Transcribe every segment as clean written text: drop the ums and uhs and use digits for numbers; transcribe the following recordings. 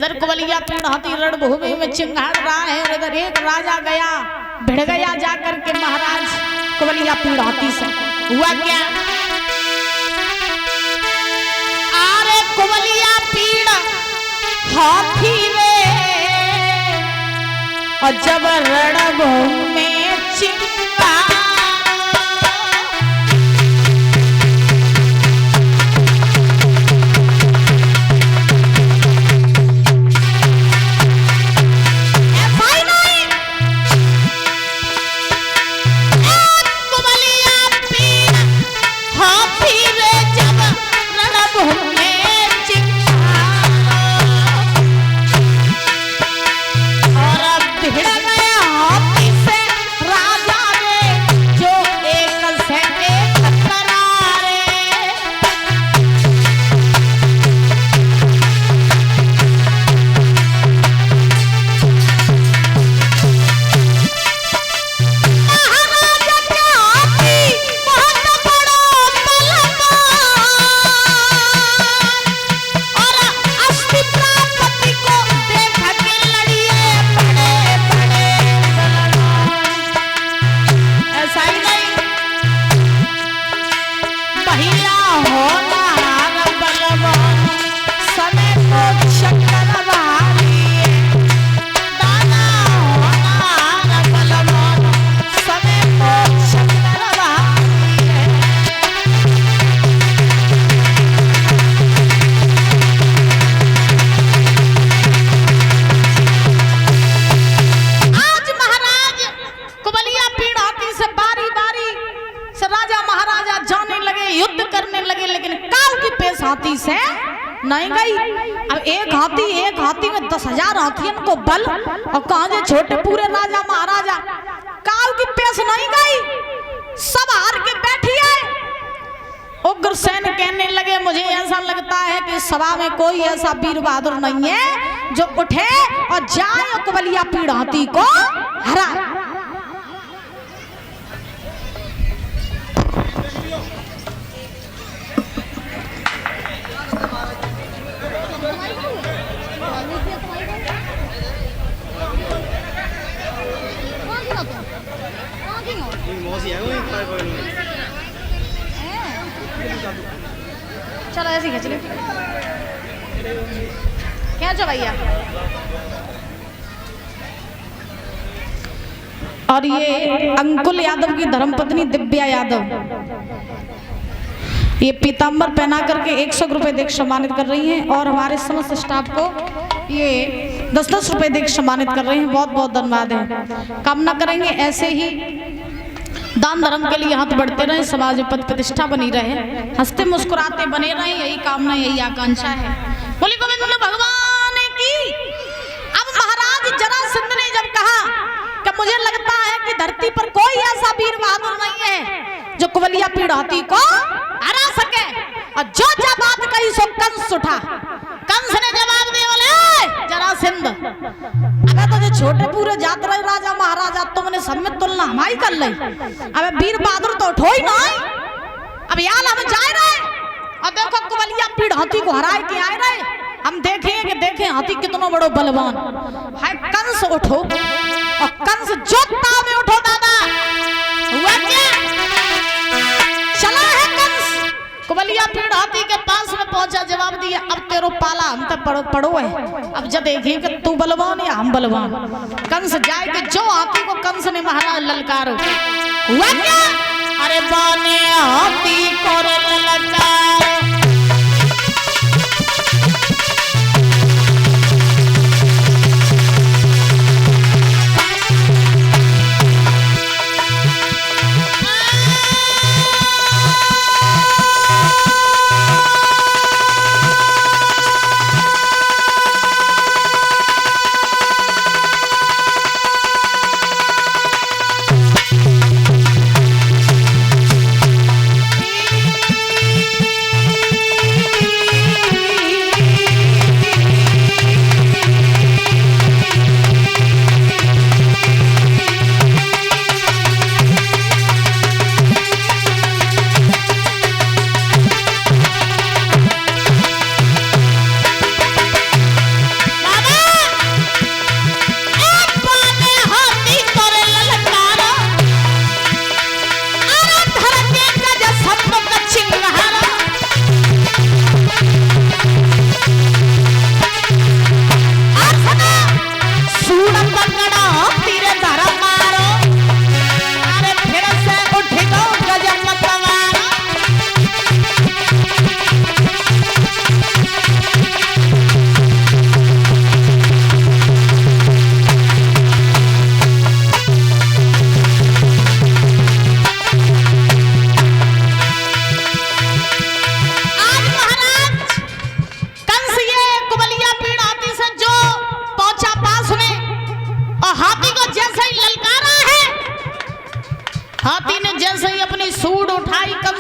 इधर कुबलिया पीड़ हाथी रणभूमि में चिंगाड़ रहा है और इधर एक राजा गया भिड़ गया जाकर के महाराज कुबलिया पीड़ हाथी से। हुआ क्या? अरे कुबलिया पीड़ हाथी में और जब रणभूमि में चिंगाड़ हाथी से नहीं गई। अब एक हाथी में 10,000 हाथियों को बल और कहा जे छोटे पूरे राजा महाराजा काल की पेश नहीं गई, सब हार के बैठी है। उग्रसेन कहने लगे मुझे ऐसा लगता है कि सभा में कोई ऐसा वीर बहादुर नहीं है जो उठे और जाए कुबलिया पीड़ हाथी को हराए। चलो ऐसे खींच ले क्या जो भैया। और ये अंकुल यादव की धर्मपत्नी दिव्या यादव ये पीतांबर पहना करके 100 रुपए देख सम्मानित कर रही हैं और हमारे समस्त स्टाफ को ये 10-10 रुपए देख सम्मानित कर रहे हैं। बहुत बहुत धन्यवाद है। कामना करेंगे ऐसे ही दान धर्म के लिए हाथ बढ़ते रहे, समाज में पद प्रतिष्ठा बनी रहे, हंसते मुस्कुराते बने रहे, यही कामना यही आकांक्षा है। बोले गोविंद भगवान की। अब महाराज जरासंध ने जब कहा कि मुझे लगता है कि धरती पर कोई ऐसा वीर बहादुर नहीं है जो कुबलिया पीड़ हाथी को हरा सके, और जो जब बात कही सो कंस उठा। कंस ने जवाब दिया बोले जरासंध अगर तो छोटे पूरे जात रहे राजा महाराजा तुमने सब में तुलना हमारी कर ली, अब वीर बहादुर तो उठो ही नहीं। अब यार हम जाए रहे और देखो कुबलिया पीड़ हाथी को हराए के आए रहे, हम देखें हाथी कितना बड़ो बलवान है। कंस उठो और कंस जोता में उठो दादा। हुआ क्या? चला है कंस कुबलिया पीड़ हाथी के पास में पहुंचा, जवाब दिया अब तेरो पाला हम तक पड़ो है, अब जब देखें कि तू बलवान या हम बलवान। कंस जाए कि जो हाथी को कंस ने महाराज ललकारो। हुआ क्या? अरे बाने हाथी को ललकारो।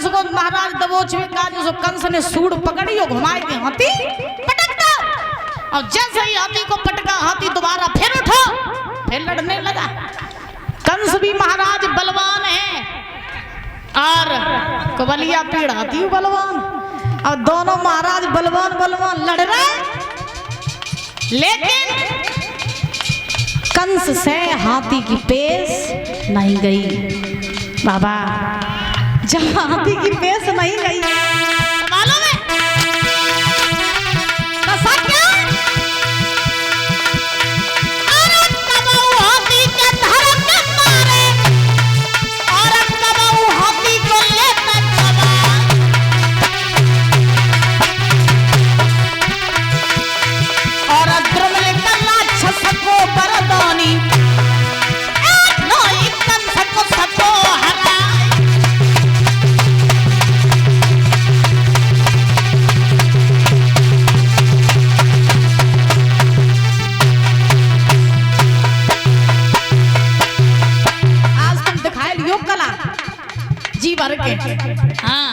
कंस को महाराज दबोच में कहा, जो कंस ने सूंड पकड़ी और घुमाई के हाथी पटक दो। और जैसे ही हाथी को पटका, हाथी दोबारा फिर उठा, फिर लड़ने लगा। कंस भी महाराज बलवान है और कुबलिया पेड़ हाथी बलवान, और दोनों महाराज बलवान बलवान लड़ रहे। लेकिन कंस से हाथी की पेश नहीं गई। बाबा जब हाथी की पेश नहीं गई, मालूम है दशा क्या? अरे कबाऊ हाथी के धर्म के मारे, और कबाऊ हाथी को लेता चला। और द्रुमले कला छसको बरदानी, नई कंस को सको हरा। जी भर के हाँ।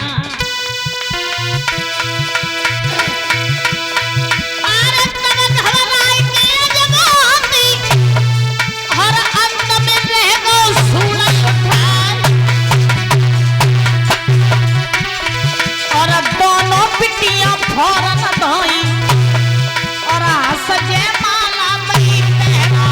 हर अंत में रह गो सूरज उठाए, और दोनों पिटियां फौरन धोई, और सजे माला बही पहना।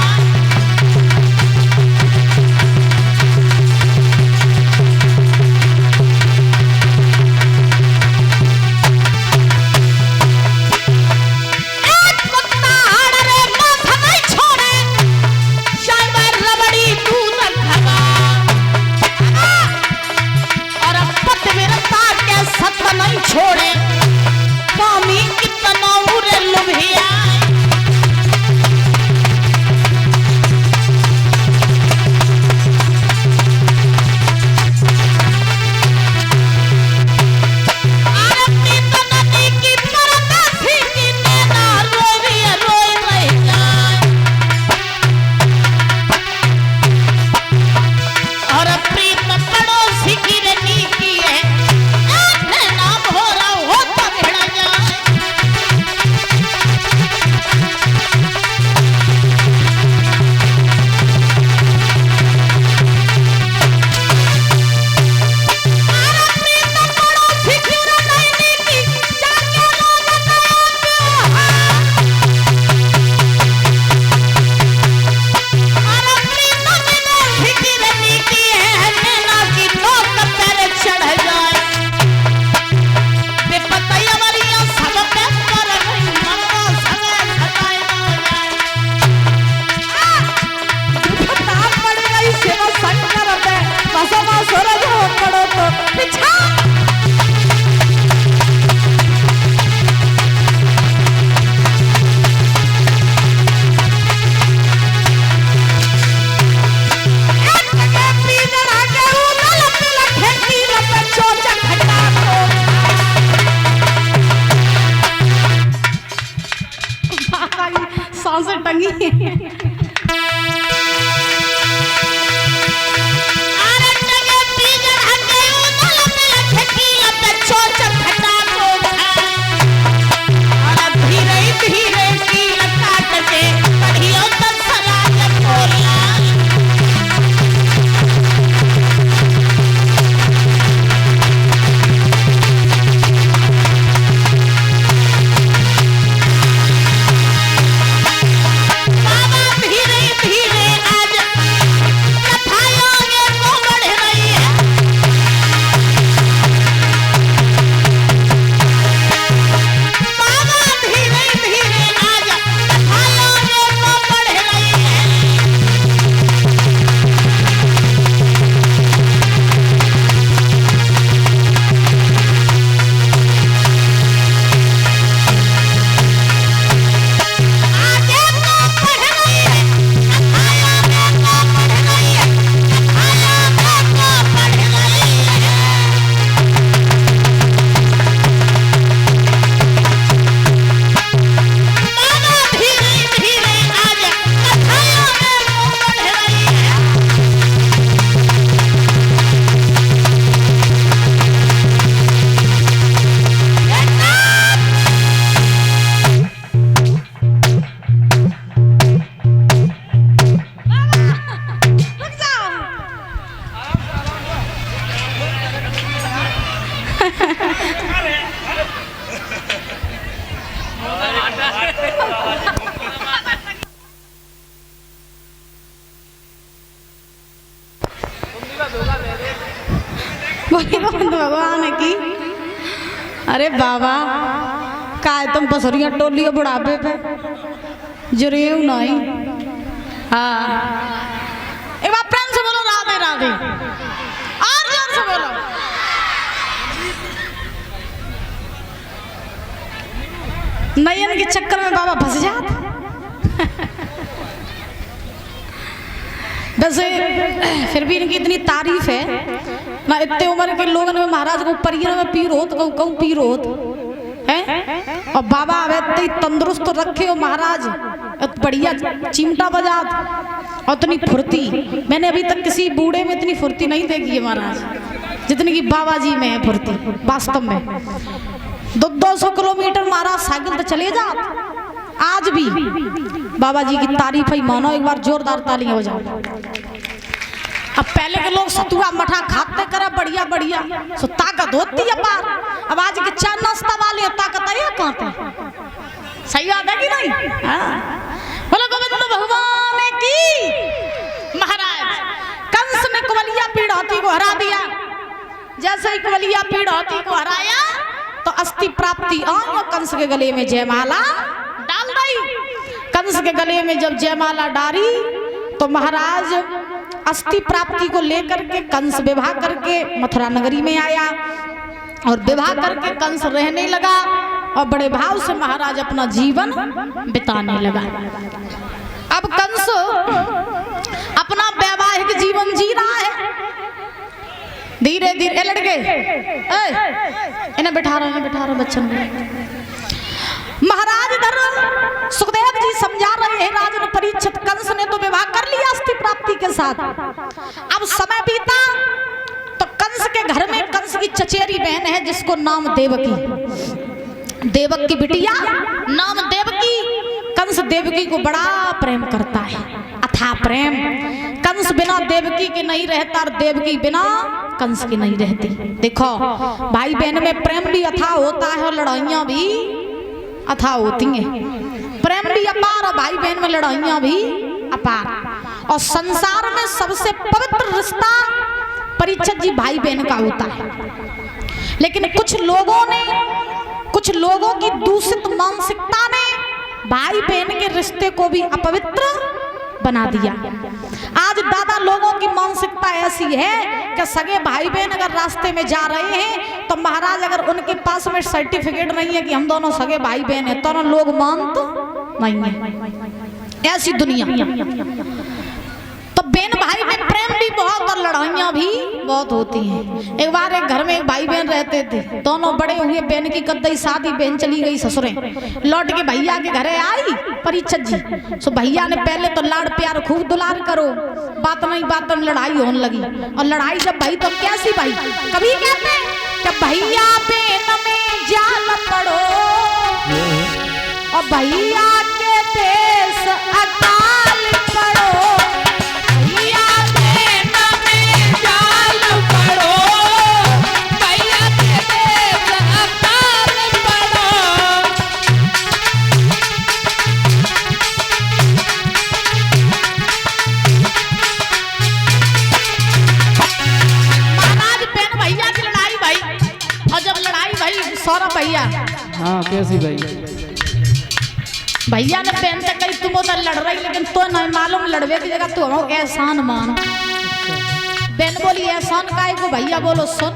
नहीं छोड़े कामी कितना उरे लुभिया। सांसें टंगी बाबा बोली गोविंद भगवान की अरे बाबा का तुम पसरिया टोलियो बुढ़ापे पे जरेऊ नहीं। हाँ एक बार प्रेम से बोलो राधे राधे, और जोर से बोलो। नयन के चक्कर में बाबा फंस जाते। वैसे फिर भी इनकी इतनी तारीफ है ना, इतने उम्र के लोगों में महाराज को परियों में पीर होत कहूँ पीर होत है, और बाबा इतनी तंदुरुस्त रखे हो महाराज, बढ़िया चिमटा बजात और इतनी फुर्ती। मैंने अभी तक किसी बूढ़े में इतनी फुर्ती नहीं देखी है महाराज जितनी की बाबा जी में है फुर्ती। वास्तव में 200 किलोमीटर महाराज साइकिल तो चले जात। आज भी बाबा जी की तारीफ ही मानो, एक बार जोरदार तालियां बजाओ। अब पहले के लोग सतुआ मठा खाते करा बढ़िया बढ़िया, सो ताकत होती है पार। अब आज के चाय नाश्ता वाले ताकत आई कहाँ थे? सही बात है कि नहीं? बोलो गोविंद भगवान की। महाराज कंस ने कुवलिया पीढ़ौती को हरा दिया। जैसे ही कुवलिया पीढ़ौती को हराया तो अस्थि प्राप्ति आई और कंस के गले में जयमाला डाल दी। कंस के गले में जब जयमाला डाली तो महाराज अस्थि प्राप्ति को लेकर के कंस विवाह करके मथुरा नगरी में आया, और विवाह करके कंस रहने लगा और बड़े भाव से महाराज अपना जीवन बिताने लगा। अब कंस अपना वैवाहिक जीवन जी रहा है। धीरे धीरे लड़के इन्हें बिठा रहे बच्चन को। महाराज इधर सुखदेव जी समझा रहे हैं राजन परीक्षित, कंस ने तो विवाह कर लिया अस्थि प्राप्ति के साथ। अब समय बीता तो कंस के घर में कंस की चचेरी बहन है जिसको नाम देवकी, देवक की बिटिया नाम देवकी। कंस देवकी को बड़ा प्रेम करता है, अथाह प्रेम। कंस बिना देवकी के नहीं रहता और देवकी बिना कंस की नहीं रहती। देखो भाई बहन में प्रेम भी अथाह होता है और लड़ाइयां भी अथाह होती हैं। प्रेम भी अपार और भाई बहन में लड़ाइयां भी अपार। और संसार में सबसे पवित्र रिश्ता परीक्षित जी भाई बहन का होता है। लेकिन कुछ लोगों की दूषित मानसिकता ने भाई बहन के रिश्ते को भी अपवित्र बना दिया। आज दादा लोगों की मानसिकता ऐसी है कि सगे भाई बहन अगर रास्ते में जा रहे हैं तो महाराज अगर उनके पास में सर्टिफिकेट नहीं है कि हम दोनों सगे भाई बहन हैं तो लोग मानते नहीं है। ऐसी दुनिया। तो बहन भाई में प्रेम भी बहुत और लड़ाइयां भी बहुत होती हैं। एक बार एक घर में एक भाई बहन रहते थे, दोनों बड़े हुए, बहन की कद्दई शादी, बहन चली गई ससुरे, लौट के भैया के घरे आई परीक्षित जी। सो भैया ने पहले तो लाड़ प्यार खूब दुलार करो, बात नहीं बात में लड़ाई होने लगी। और लड़ाई जब भाई तो कैसी भाई, कभी कहते हैं कि भैया बहन में जान पड़ो और भैया के देश अकाल पड़ो। भैया हाँ कैसी भाई, भैया ने पहन तक कही तुम उधर लड़ रही लेकिन तो नहीं मालूम लड़वे की जगह तू हम एहसान मान। बहन बोली एहसान काय को? भैया बोलो सुन,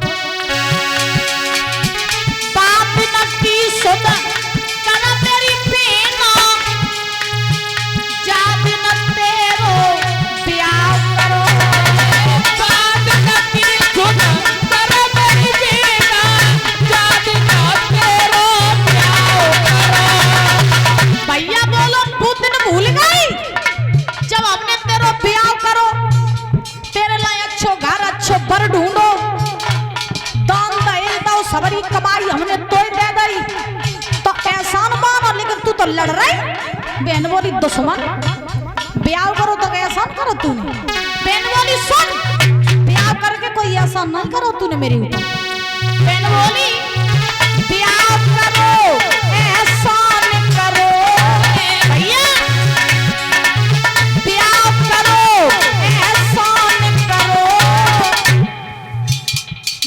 बाप नती सुन कर तेरी पेना जाद न तेरो ब्याह करो। बाप नती सुन कर तेरी पेना जाद न तेरो ब्याह करो। भैया बोलो तू दिन भूल गई जब हमने तेरो ब्याह करो, तेरे लिए अच्छो घर अच्छो बर ढूंढो, दान दहेज दो सबरी कमाई हमने तो दे दी, तो एहसान मानो। लेकिन तू तो लड़ रही। बहन बोली दुश्मन ब्याह करो तो एहसान करो तूने। बहन बोली सुन, ब्याह करके कोई एहसान नहीं करो तूने मेरे ऊपर। बहन बोली ब्याह करो एहसान करो, भैया ब्याह करो एहसान करो।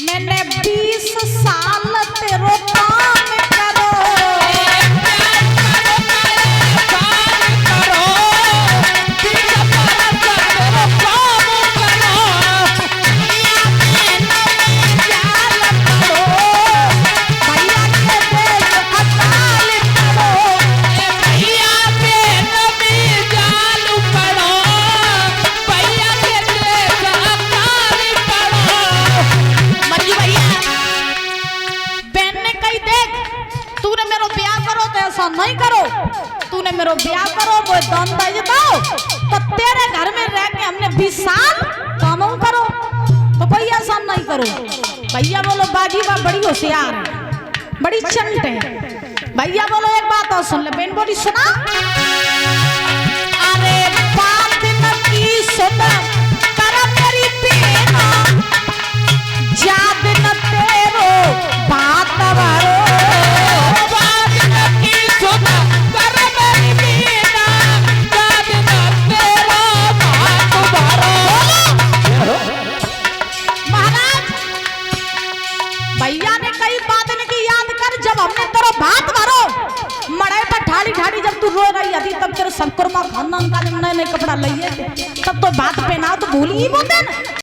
मैंने मेरो ब्याह करो वो दम दे दो तो तेरे घर में रह के हमने 20 साल काम करो तो कोई ऐसा नहीं करो। भैया बोलो बाजी बा बड़ी होशियार है, बड़ी चंट है। भैया बोलो एक बात और सुन ले, बेन बोली सुना। अरे बात न की सुन कर मेरी बेना, याद न तेरो बात वारो। भैया ने कई बात की याद कर, जब हमने तेरा भात मारो मड़ाई पर ठाड़ी ठाड़ी जब तू रो रही थी तब तेरे शंकरमा खानदान का नए नए कपड़ा लिए थे, तब तो बात पहना तो भूल ही बोलते ना।